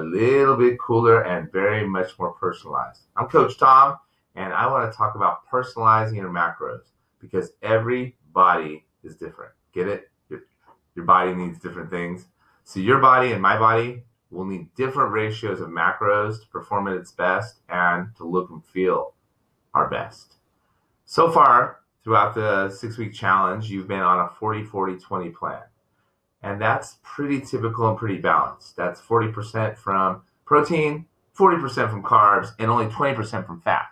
little bit cooler and very much more personalized. I'm Coach Tom, and I want to talk about personalizing your macros because every body is different. Get it? Your body needs different things. So your body and my body will need different ratios of macros to perform at its best and to look and feel our best. So far, throughout the 6-week challenge, you've been on a 40-40-20 plan. And that's pretty typical and pretty balanced. That's 40% from protein, 40% from carbs, and only 20% from fat.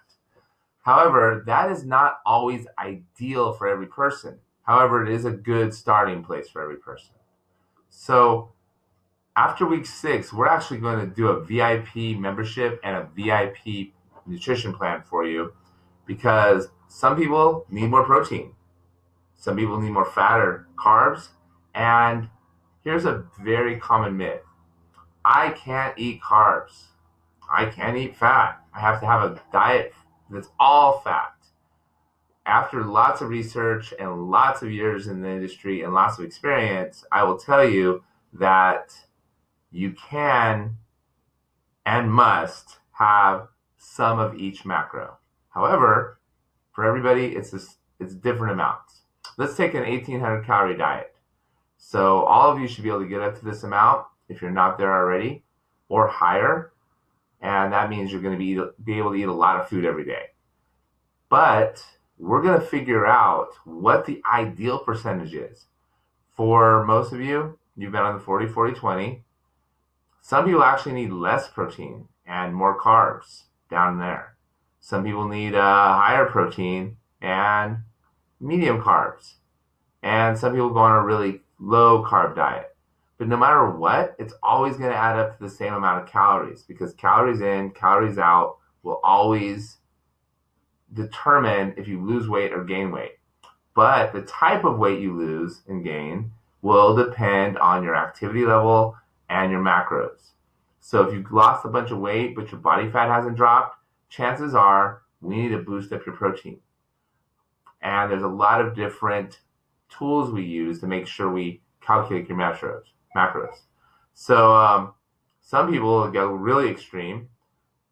However, that is not always ideal for every person. However, it is a good starting place for every person. So after week 6, we're actually going to do a VIP membership and a VIP nutrition plan for you because some people need more protein. Some people need more fat or carbs. And here's a very common myth. I can't eat carbs. I can't eat fat. I have to have a diet that's all fat. After lots of research and lots of years in the industry and lots of experience, I will tell you that you can and must have some of each macro. However, for everybody, it's different amounts. Let's take an 1,800 calorie diet. So all of you should be able to get up to this amount if you're not there already, or higher. And that means you're going to be able to eat a lot of food every day. But we're going to figure out what the ideal percentage is. For most of you, you've been on the 40-40-20. Some people actually need less protein and more carbs down there. Some people need higher protein and medium carbs. And some people go on a really low carb diet. But no matter what, it's always going to add up to the same amount of calories because calories in, calories out will always determine if you lose weight or gain weight. But the type of weight you lose and gain will depend on your activity level and your macros. So if you've lost a bunch of weight but your body fat hasn't dropped, chances are we need to boost up your protein. And there's a lot of different tools we use to make sure we calculate your macros. So some people go really extreme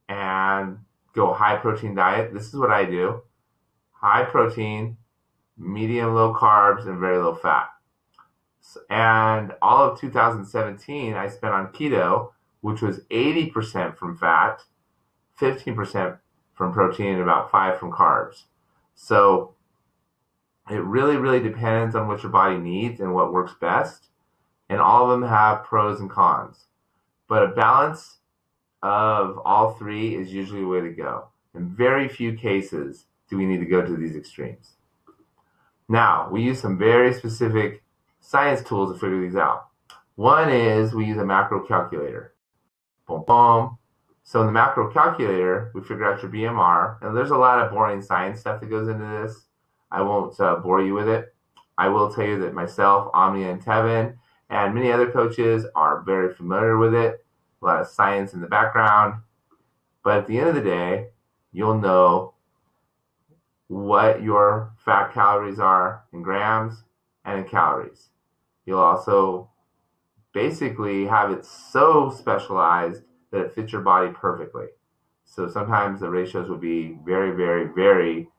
and go high protein diet. This is what I do. High protein, medium low carbs, and very low fat. And all of 2017, I spent on keto, which was 80% from fat, 15% from protein, and about 5% from carbs. So it really, really depends on what your body needs and what works best. And all of them have pros and cons. But a balance of all three is usually the way to go. In very few cases do we need to go to these extremes. Now, we use some very specific science tools to figure these out. One is we use a macro calculator. Boom, boom. So in the macro calculator, we figure out your BMR. And there's a lot of boring science stuff that goes into this. I won't bore you with it. I will tell you that myself, Omnia, and Tevin, and many other coaches are very familiar with it. A lot of science in the background. But at the end of the day, you'll know what your fat calories are in grams and in calories. You'll also basically have it so specialized that it fits your body perfectly. So sometimes the ratios will be very, very, very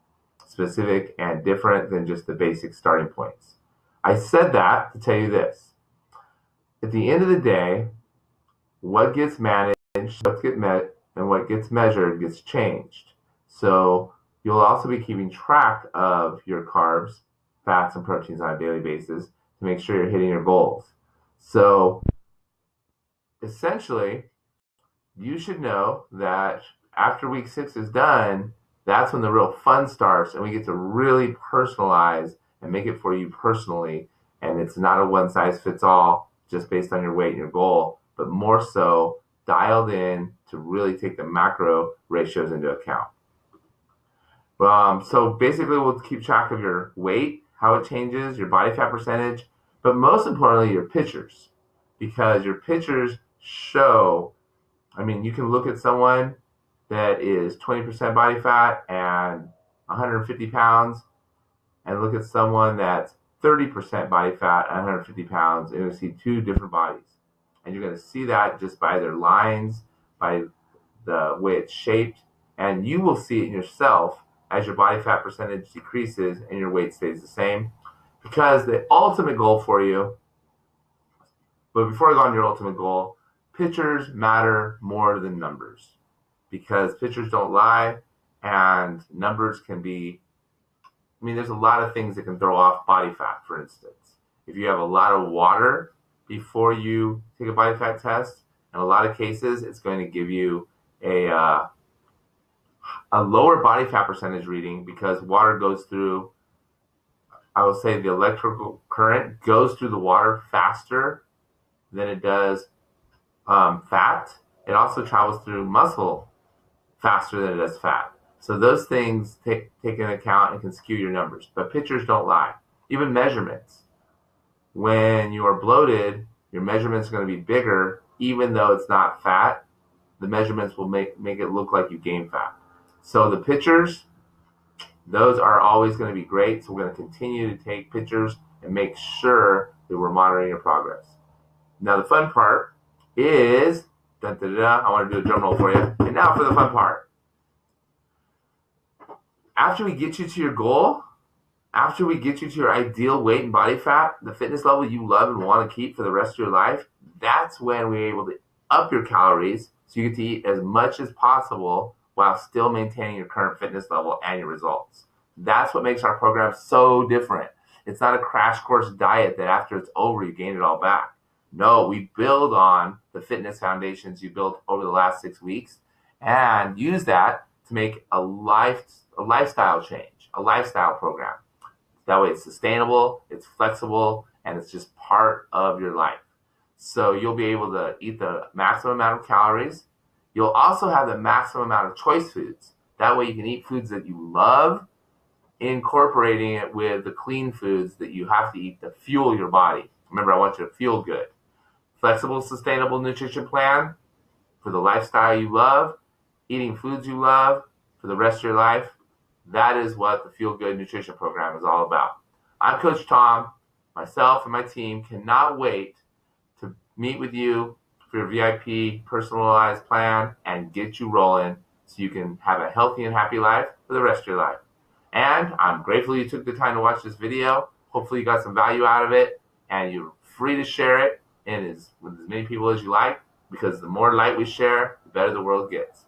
specific and different than just the basic starting points. I said that to tell you this. At the end of the day, what gets managed, what gets met, and what gets measured gets changed. So you'll also be keeping track of your carbs, fats, and proteins on a daily basis to make sure you're hitting your goals. So essentially, you should know that after week 6 is done, that's when the real fun starts and we get to really personalize and make it for you personally. And it's not a one size fits all just based on your weight and your goal, but more so dialed in to really take the macro ratios into account. So basically we'll keep track of your weight, how it changes, your body fat percentage, but most importantly, your pictures, because your pictures show, you can look at someone that is 20% body fat and 150 pounds and look at someone that's 30% body fat and 150 pounds and you'll see two different bodies. And you're going to see that just by their lines, by the way it's shaped, and you will see it in yourself as your body fat percentage decreases and your weight stays the same. Because the ultimate goal for you, but before I go on your ultimate goal, pictures matter more than numbers, because pictures don't lie and numbers can be, there's a lot of things that can throw off body fat. For instance, if you have a lot of water before you take a body fat test, in a lot of cases, it's going to give you a lower body fat percentage reading, because water goes through, I will say the electrical current goes through the water faster than it does fat. It also travels through muscle faster than it does fat. So those things take into account and can skew your numbers. But pictures don't lie. Even measurements. When you are bloated, your measurements are going to be bigger, even though it's not fat. The measurements will make it look like you gain fat. So the pictures, those are always going to be great. So we're going to continue to take pictures and make sure that we're monitoring your progress. Now the fun part is, I want to do a drum roll for you. And now for the fun part. After we get you to your goal, after we get you to your ideal weight and body fat, the fitness level you love and want to keep for the rest of your life, that's when we're able to up your calories so you get to eat as much as possible while still maintaining your current fitness level and your results. That's what makes our program so different. It's not a crash course diet that after it's over, you gain it all back. No, we build on the fitness foundations you built over the last 6 weeks and use that to make a lifestyle change, a lifestyle program. That way it's sustainable, it's flexible, and it's just part of your life. So you'll be able to eat the maximum amount of calories. You'll also have the maximum amount of choice foods. That way you can eat foods that you love, incorporating it with the clean foods that you have to eat to fuel your body. Remember, I want you to feel good. Flexible, sustainable nutrition plan for the lifestyle you love, eating foods you love for the rest of your life. That is what the Feel Good Nutrition Program is all about. I'm Coach Tom. Myself and my team cannot wait to meet with you for your VIP personalized plan and get you rolling so you can have a healthy and happy life for the rest of your life. And I'm grateful you took the time to watch this video. Hopefully you got some value out of it, and you're free to share it with as many people as you like, because the more light we share, the better the world gets.